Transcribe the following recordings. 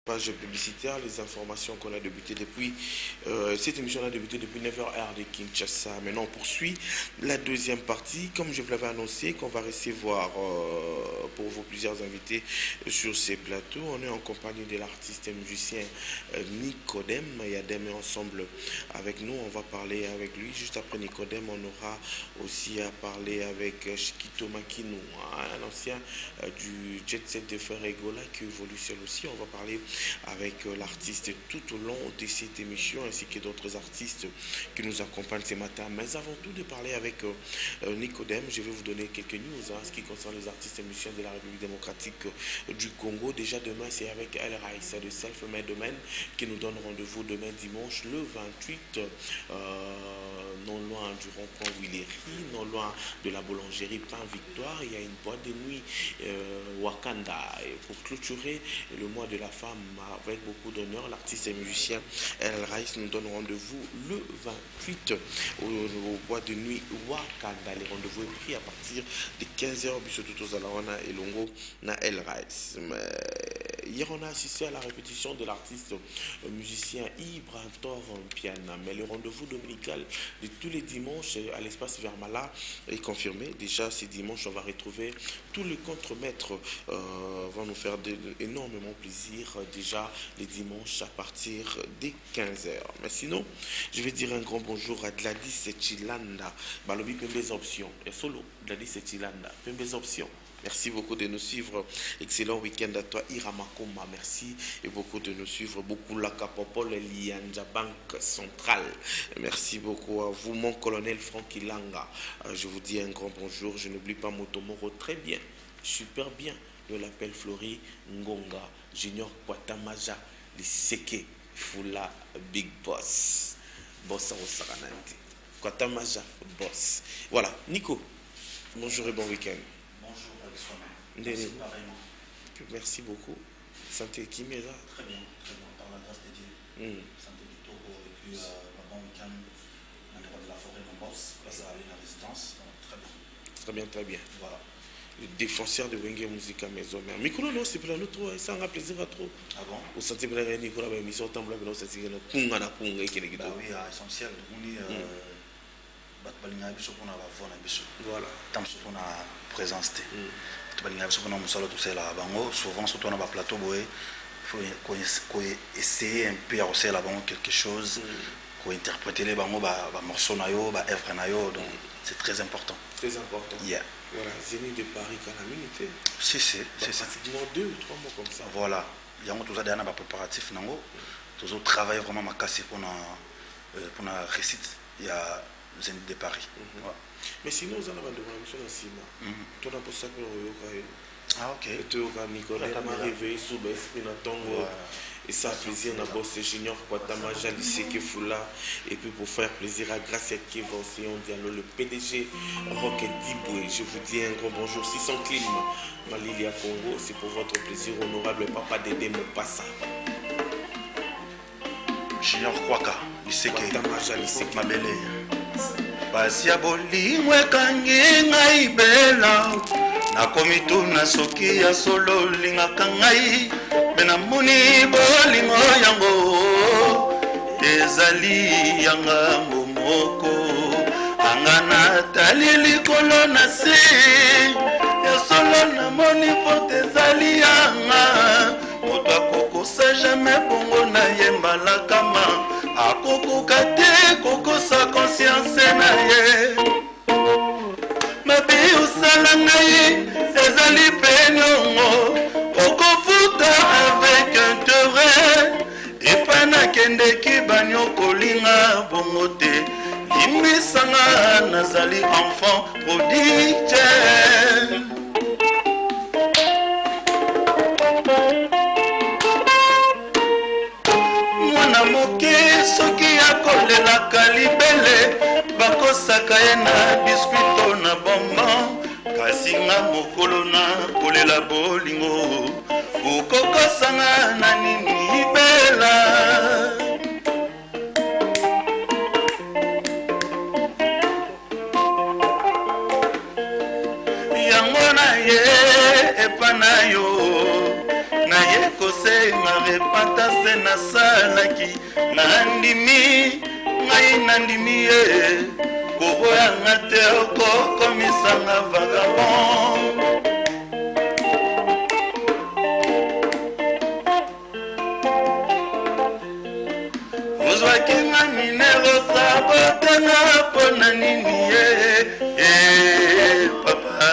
Page publicitaire, les informations qu'on a débuté depuis cette émission a débuté depuis 9h heure de Kinshasa. Maintenant on poursuit la deuxième partie, comme je vous l'avais annoncé, qu'on va recevoir pour vous plusieurs invités sur ces plateaux. On est en compagnie de l'artiste et musicien Nicodème. Yadem est ensemble avec nous, on va parler avec lui. Juste après Nicodème, on aura aussi à parler avec Shikito Makino, un ancien du Jet Set de Ferregola qui évolue seul aussi. On va parler avec l'artiste tout au long de cette émission ainsi que d'autres artistes qui nous accompagnent ce matin. Mais avant tout de parler avec Nicodème, je vais vous donner quelques news en ce qui concerne les artistes et musiciens de la République démocratique du Congo. Déjà demain, c'est avec El Raïs de Self-Made Domaine qui nous donne rendez-vous demain dimanche le 28, non loin du rond-point Willery, non loin de la boulangerie Pain Victoire. Il y a une boîte de nuit Wakanda. Et pour clôturer le mois de la femme avec beaucoup d'honneur, l'artiste et musicien El Raïs nous donne rendez-vous le 28 au boîte de nuit Wakanda. Les rendez-vous est pris à partir de 15h. Bisotutozalawana et Longo na El Raïs. Hier, on a assisté à la répétition de l'artiste musicien Ibrahim Piana. Mais le rendez-vous dominical de tous les dimanches à l'espace Vermala est confirmé. Déjà, ce dimanche, on va retrouver tous les contremaîtres vont nous faire énormément plaisir déjà les dimanches à partir des 15h. Mais sinon, je vais dire un grand bonjour à Gladys Chilanda. Balobi Pembez Options. Et solo, Gladys Chilanda. Pembez Options. Merci beaucoup de nous suivre. Excellent week-end à toi, Iramakoma. Merci et beaucoup de nous suivre. Beaucoup la Capopol, Lianja Banque Centrale. Merci beaucoup à vous, mon colonel Francky Langa. Je vous dis un grand bonjour. Je n'oublie pas Motomoro. Très bien, super bien. Je l'appelle Flori Ngonga, Junior Kwatamaja, Liseke, Fula, Big Boss. Boss en Sarananti. Kwatamaja, Boss. Voilà, Nico, bonjour et bon week-end. Merci, merci beaucoup. Santé qui m'est là? Très bien, par la grâce de Dieu. Santé du Togo et puis un bon week-end dans les rois de la forêt, mon boss, grâce à la résidence. Très bien. Très bien, très bien. Voilà. Le défenseur de Wenge Musica Maison. Mais Micro, non, c'est pour nous trop, ça a plaisir à trop. Ah bon? Au sentier de la Nicolas, mais ils sont en train de se dire que nous avons oui, essentiel. Voilà. Tant que on a présence. Souvent, surtout dans le plateau, il faut essayer un peu à aussi quelque chose, pour interpréter les morceaux, donc c'est très important. Très important. Yeah. Voilà, Zénith de Paris, quand la minute. C'est pratiquement 2 ou 3 mois comme ça. Voilà. Il y a un préparatif, tout le travail vraiment m'a cassé pour la récite. Il y a Zénith de Paris. Mais sinon, vous en avez demandé sur la cima. Toi, on a posé ça pour le ah, ok. Et tu as Nicolas, m'a réveillé sous l'esprit d'entendre. Et ça a plaisir à bosser Junior Kwatamaja, Liseke Fula. Et puis pour faire plaisir à Gracia Kevonsi, on dit le PDG Rocket Diboué. Je vous dis un grand bonjour. 600 Clim, Malilia Congo. C'est pour votre plaisir, honorable papa Dédé Mopassa. Junior Kwaka, Liseke Kwatamaja, Liseke Mabele. Basia bolingo ekangi ngai bela nakomi tuna soki ya solo lingaka ngai mpe namoni bolingo yango ezali ya ngambo moko anga natali likolo na se ya solo namoni porte ezali yanga moto akokosa jamais bongo na ye mbalakama akokoka te kokosa conscience na ye mabe osala ngai ezali penongo okofuta avec intérêt epai nakendeki banyokolinga bongo te limbisanga nazali enfant prodige. Soki akolelaka libele bakosaka ye na biskuito na bonbon kasi nga mokolo na kolela bolingo okokosanga na nini bela yango na ye epa na yo na ye kosenga repentance nasalaki nandimi ngai nandimi ye koboyanga te okokomisanga vagabond ozwaki nga minero sabotanga mpona nini ye papa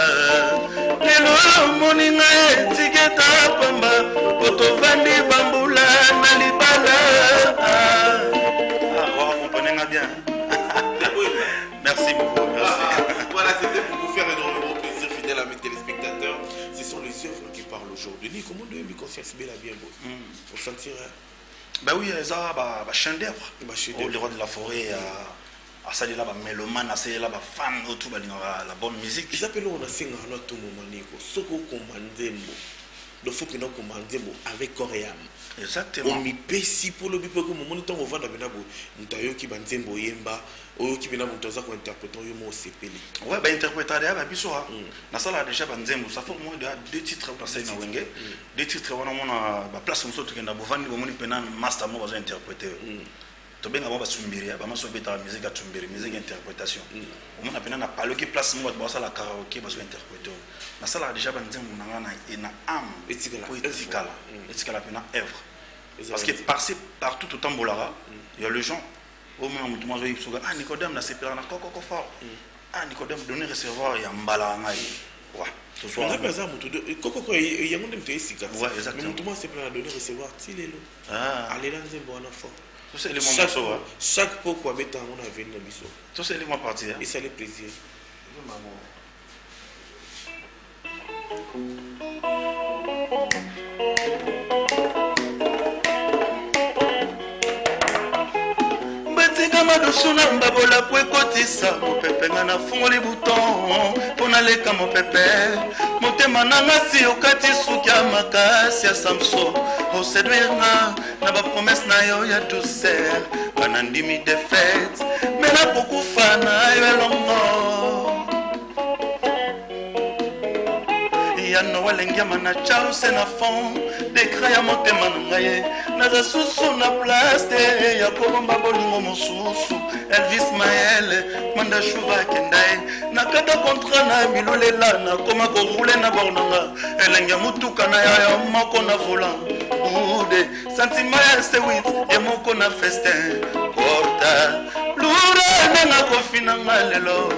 lelo omoni nga etiketa pamba otovandi bambula na libala comprenez bien. Merci beaucoup. Merci. Voilà, c'était pour vous faire énormément plaisir, fidèles amis téléspectateurs. Ce sont les œuvres qui parlent aujourd'hui. Comment de me conscience bien beau. On sentirait. Ben oui, ça va chien d'œuvre. Le roi de la forêt à ça là ba mélomane, à ça là ba fan autour ba la bonne musique. Ils appellent on a singa na tout moment niko. Soko komandembo. Le faut que nous commandions avec corps et âme. Exactement. On m'y paie si pour le but que mon moniteur on va dans benabo. Ntayo qui banzembo yemba. Oyo qui bena montoza ko interpréter yo mo sepeli. Ouais, bah interpréter ba biso ha. Na sala déjà banzembo, ça fait moins de deux titres passés na wenge. Deux titres on a ba place moso to kenda bovandi bo moni pena master mo bazo interpréter. To benga ba sumbiria, ba maso beta musique a tumbiri, musique interprétation. On a pena na palo qui place mo ba sala karaoké bazo interpréter. Na sala déjà banzembo na na ina âme etikala etikala pena œuvre. Parce que partout au Tambolara, il y a les gens au moment où tout le monde dit ah Nicodème n'a séparé na koko fort. Ah Nicodème donner recevoir il y a mbala ngai. Ouais. Ce soir. On a pas ça mutu de koko il y a mon dem te sika. Ouais, exactement. Mais tout le monde séparé donner recevoir tilelo. Ah. Aller dans un bon fort. Ça c'est les moments chaque pot quoi mettre on a venu na biso. Ça c'est les moments partis. Et ça les plaisir. Batikama dosuna mbabola po ekotisa mopepe nga nafungoli buton mpo naleka mopepe motema nanga si okati suki ya makasi ya samso oseduire nga na bapromese na yo ya douceur kana ndimi defete me nakokufa na yo elongo yano walengiama na chause na fond dekra ya motema na ngai naza susu na place te ya kolomba bolingo mosusu Elvis Mael manda shuva kendai nakata kontra na milolela nakoma korule na bornanga elengia mutuka na ya moko na volant ude sentiment ya sewit ya moko na festin porta lura nenga kofina ngalelo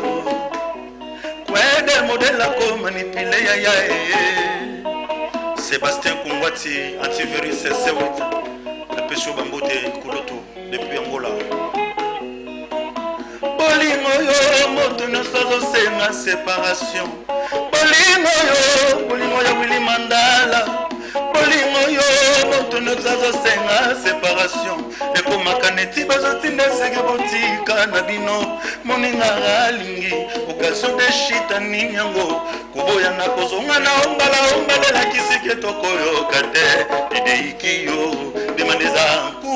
kwede modela ko manipule ya Sébastien Kungwati antivirus sewit la pesho bambote kuloto depuis Angola bolingo yo moto nosazo senga séparation bolingo ya Willy Mandela bolingo yo moto nosazo senga séparation ekomaka neti bazotinda sege botika na bino moninga alingi okaso de shita ninyango kuboya na kozonga na ombala la kisike tokoyoka te ideiki yo demande za nku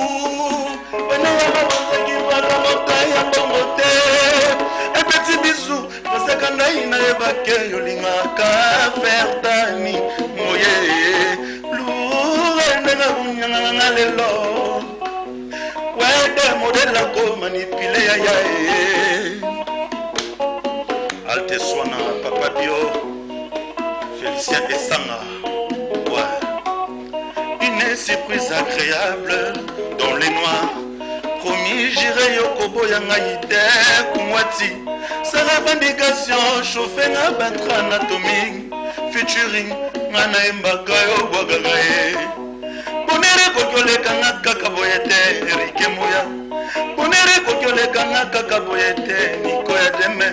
bana wabazaki wakamoka ya bongo te un petit bisou nasaka ngai nayebake yolingaka ferdani moye lure ndenga kunyanganga lelo kwede modela ko manipule ya Alte Swana Papa Bio Félicien Essanga. Ouais. Une surprise agréable dans les noirs. Promis j'irai yokobo yangaïte kumwati. Sa revendication chauffé na battre anatomique. Featuring ngana embaka yo wagagae. Bonere kokyole kanga kakaboyete Erike Moya. Bonere kokyole kanga kakaboyete Niko ya deme.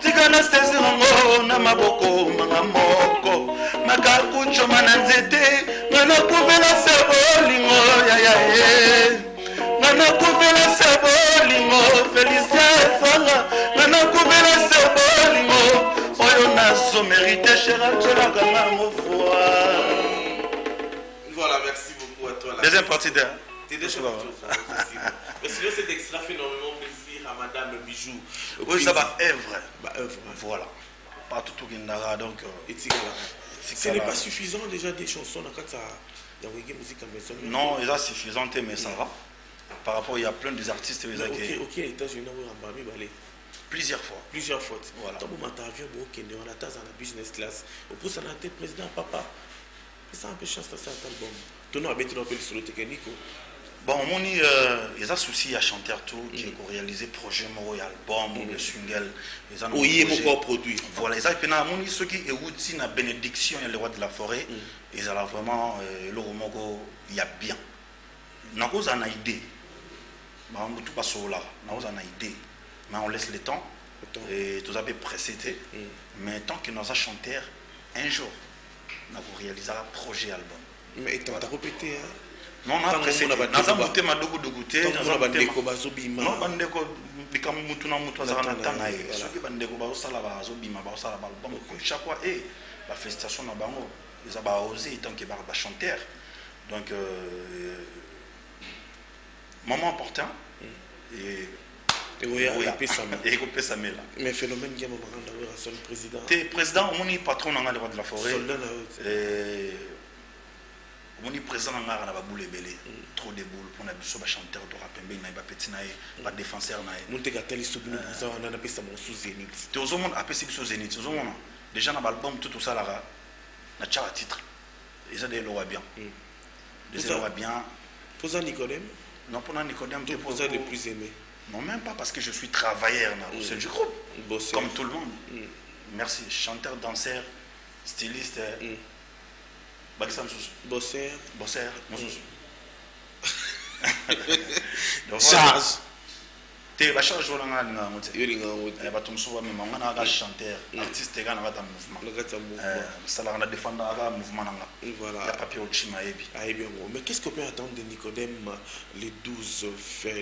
Tigana sezi rango na maboko manga moko. Makakucho mananzete. Ngana kuvela sebo lingo ya Ngana kuvela sebo lingo Félicien Fanga. Ngana kuvela sebo lingo Oyo naso mérité chéra tchola kanga mofua. Voilà, merci beaucoup à toi. Deuxième partie de... T'es déjà mais sinon cet extra fait énormément plaisir à Madame Bijou. Oui, ça va œuvre. Œuvre. Voilà. Pas tout qui n'a donc. Ce n'est pas suffisant déjà des chansons dans Non, il est suffisant, mais ça va. Par rapport, il y a plein des artistes. Ok, les États-Unis, plusieurs fois. Plusieurs fois. Voilà. Quand on avion, on a dans la business class. Au plus, on a été président, papa. C'est un peu chance de ça, album. Tu n'as pas été sur le technique. Bon, il y a souci à chanter tout qui est réalisé projet moro album ou le single. Oui, mon produit. Voilà, ils ont ceux qui écoutent la bénédiction et le roi de la forêt. Ils ont vraiment le romogo il y a bien. N'a pas une idée. Tout pas sur là. N'a pas une idée. Mais on laisse le temps. Et tout ça peut pressé. Mais tant que nous avons chanté un jour, nous avons réalisé un projet album. Mais tu as répété, hein? Non, on a pressé. Nous avons monté ma dogo de goûter. Nous avons bandeko bazobima. Non, bandeko bikam mutuna mutu zana tana e. Soki bandeko ba osala ba zobima ba osala ba album. Chaque fois la félicitation na bango, ils ont osé tant que ba chanteur. Donc moment important et mais phénomène qui est son président. Le président, on est patron de la forêt. On est président de la boule belé. Trop de boules pour un chanteur de rap, un petit un défenseur. On a appelé ça sous zénith. Tout le monde a appelé ça sous zénith. Déjà dans l'album, tout ça là, on a titre. Ils ont des lois bien. Des lois bien. Pour ça, Nicodème? Non, pour Nicodème, tu es le plus aimé. Non, même pas parce que je suis travailleur au sein du groupe. Bosseur. Comme tout le monde. Merci. Chanteur, danseur, styliste. Bosseur. Bosseur. Charge. Tu es charge de la chanteur, artiste, ça défendre le mouvement. Voilà. Mais qu'est-ce qu'on peut attendre de Nicodème le 12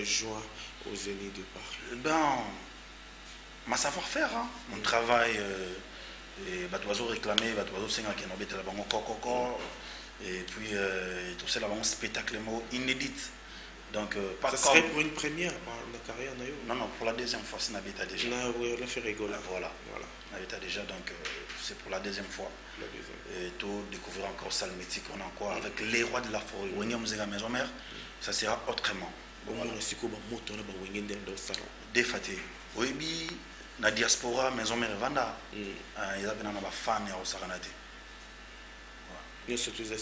juin au Zénith de Paris? Ben, ma savoir-faire, mon travail, oiseaux réclamés, oiseaux singles qui n'ont pas de et puis tout ça, un spectacle inédit. Donc, pas ça serait pour une première dans la carrière? Non, pour la deuxième fois, c'est Nabita déjà. Oui, on a fait rigoler. Voilà. Nabita déjà, donc c'est pour la deuxième fois. Et tout découvrir encore ça, le mythique, on a encore avec les rois de la forêt. Maison mère, ça sera autrement. Des fatigues. Oui, la diaspora, maison mère, Vanda. Il y a des fans au Saranate. Bien sûr, tout ça,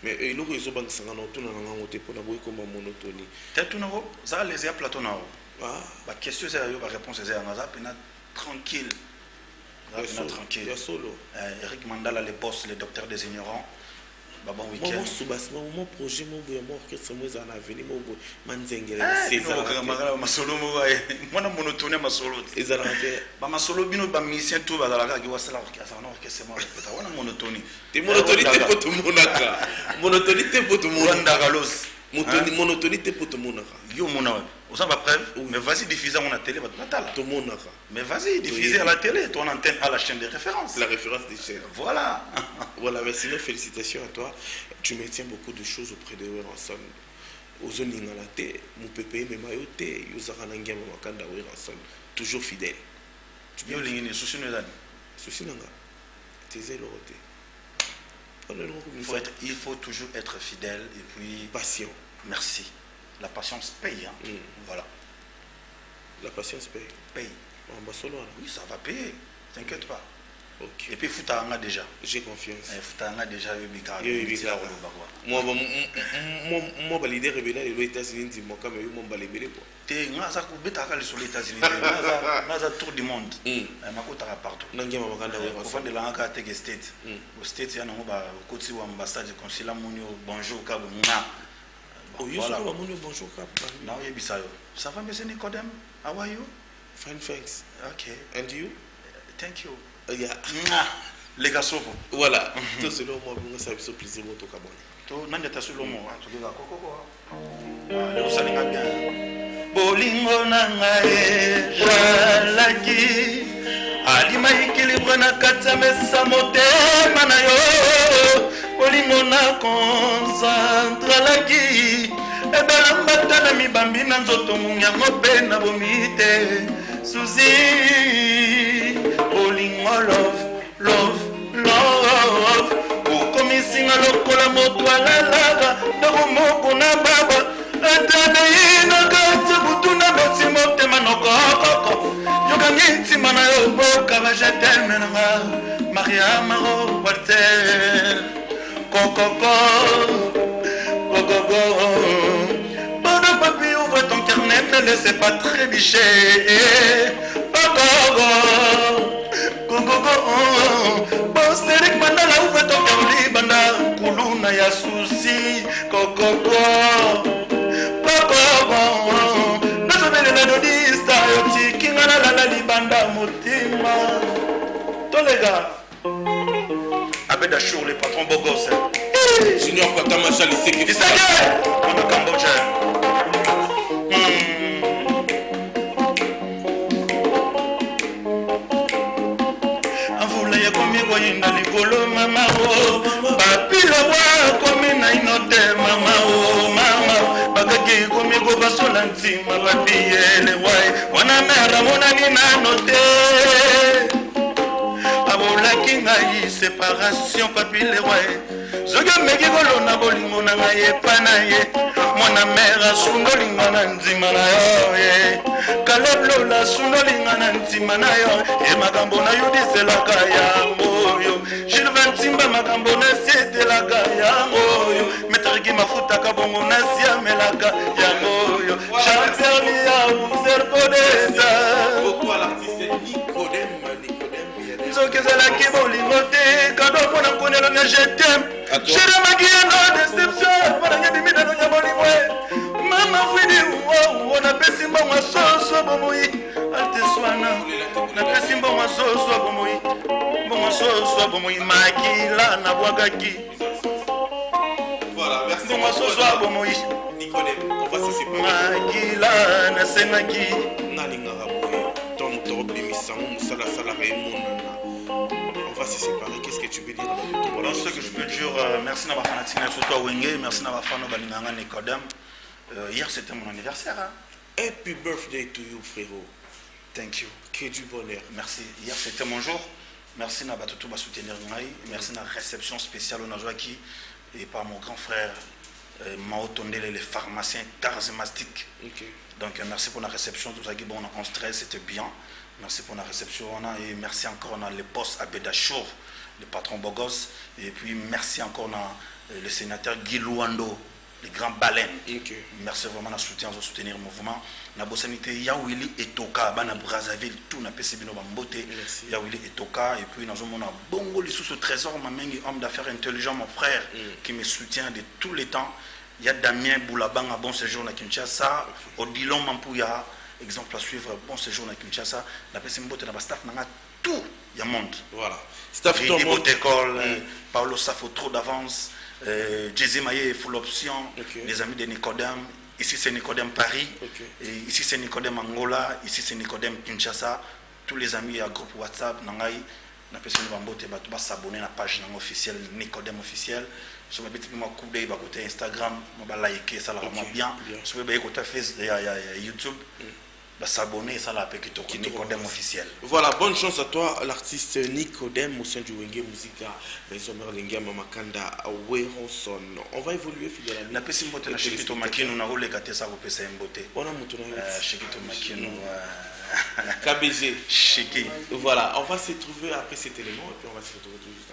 mais il y a des gens qui sont en monotonie. Ça, les a plateau. La question, c'est la réponse, c'est tranquille. Tranquille. Eric Mandala, les boss, les docteurs des ignorants. Bon week-end. Mon projet, mon orchestre, mon avenir, mon manzengel. Moi, monotonie, ma solo. Ma solo, bino, ba musicien, tout, ba la qui va se la orchestre, moi, monotonie. T'es monotonité pour tout le monde. Monotonité pour tout le monde. Monotonité pour tout le monde. Yo, mon âme. Vous avez preuve? Mais vas-y, diffuser à la télé. Mais vas-y, diffuser à la télé. Ton antenne à la chaîne de référence. La référence des chaînes. Voilà. Voilà, mais sinon, félicitations à toi. Tu maintiens beaucoup de choses auprès de Weranson. Aux zones ingalate, mon pépé, mes maillots, Yosarananga, Makanda, Weranson. Toujours fidèle. Tu peux lier les soucis de l'année. Soucis nanga. Tes ailes il faut toujours être fidèle et puis patient. Merci. La patience paye. Voilà. La patience paye. Paye. Oui, ça va payer. T'inquiète pas. Okay. Et puis Foutanga déjà. J'ai confiance. Foutanga déjà moi valider révélé les États-Unis dit moi comme mon balébélé quoi. T'es ngaza kubeta sur les États-Unis. Ngaza tour du monde. Makota partout. Nangema makanda wa fa de la ngaka teke state. Au state yana ngoba koti wa ambassade consulat munyo bonjour kabo nga. Voilà. Bonjour kabo. Now yebisayo. Ça va monsieur Nicodème? How are you? Fine, thanks. Okay. And you? Thank you. Yeah. Les gars, voilà. Tout selon moi, ça me fait plaisir de tout cabane. Tout n'a pas selon moi. Tu dis quoi? Le salinga bien. Bolingo nangae jalaki. Alima équilibre na katsa mesa motema na yo. Bolingo na concentre laki. Ebela mbata na mibambi na nzoto munyango pe na bomite. Suzy. Bolingo love. misinga lokola moto alalaka ndako moko na baba atana ina kati butu na beti motema nokokoko yokangi ntima na yo boka bajeteme nanga Maria Maro Walter kokoko kokoko Pardon papi ouvre ton carnet ne laissez pas trébucher kokoko kokoko Boserik mandala ouvre ton cœur libanda kuluna ya souci kokoko kokoko nazobele na dodista yotiki ngana la libanda motima tolega Abed Achour, les patrons beaux gosses. Junior Patamacha, les séquelles. Il s'est on a Cambodge. Avula ya komi koyinda likolo mama o. Papila wa komi na inote mama o mama. Bakaki komi ko basola ntima babiyele wai. Wana mera mona ni nanote. Séparation papi le roi Zoga meki kolona bolingo na ngaye panaye Mwana mera sunolinga na nzima na yo Kaleblo la sunolinga na nzima na yo E makambo na yudiselaka yango yo Gilles Timba makambo na sietelaka yango yo Metriki mafuta kabongo na siamelaka yango yo Jean-Pierre Lia Ouzerpo Deza Beaucoup à l'artiste Nicodème Zokezalaki bolingo te kado mpona nkonelo na je t'aime jeremaki yano deception mpona nyebimidano nya bolingo mama fwidi wo napesi mbongo soso bomoi alteswana napesi mbongo soso bomoi mbongo soso bomoi makila nabwakaki voilà merci mbongo soso bomoi Nicodème on va se séparer makila nasengaki nalingaka boye ton torobimisamo mosala asalaka ye monana on va se séparer. Qu'est-ce que tu peux dire alors ce que je peux dire merci na bafanatina surtout à Wenge merci na bafano balinganga Nicodème hier c'était mon anniversaire hein? Happy birthday to you frérot. Thank you. Que du bonheur. Merci. Hier c'était mon jour. Merci na batutu ba soutenir ngai. Merci na réception spéciale au Nazwaki et par mon grand frère Mao Tondele les pharmaciens charismatiques. Okay. Donc merci pour la réception tout ça qui bon on stress c'était bien. Merci pour la réception et merci encore on a le boss Abed Achour, le patron Bogos et puis merci encore on a le sénateur Guy Luando, les grands baleines. Okay. Merci vraiment de soutenir le mouvement. Na bosanité Yawili et Toka, bana Brazzaville, tout na PCB no bambote. Yawili et Toka et puis nous avons un bongo les sous trésor mamengi homme d'affaires intelligent mon frère qui me soutient de tous les temps. Il y a Damien Boulabanga bon séjour na Kinshasa, Odilon Mampouya exemple à suivre bon séjour na Kinshasa, na PCB mbote na staff na tout il y a monde. Voilà. Staff tout le monde école, Paulo Safo trop d'avance. Jésus Maye full option, les amis de Nicodème. Ici c'est Nicodème Paris, et ici c'est Nicodème Angola, ici c'est Nicodème Kinshasa. Tous les amis à groupe WhatsApp, Nangai, na personne va s'abonner à la page officielle Nicodème officiel. Sur ma petite coup d'œil côté Instagram, on va liker ça vraiment bien. Sur ma côté Facebook, YouTube. S'abonner ça la avec Nicodème officiel. Voilà, bonne chance à toi l'artiste Nicodème au sein du Wenge Musica Maison Merlinga Mamakanda Weronson. On va évoluer fidèlement. La personne qui a Shikito Makino na role kate ça ko pesa mbote. On a mutuna Shikito Makino KBG Shiki. Voilà, on va se trouver après cet élément et puis on va se retrouver tout juste.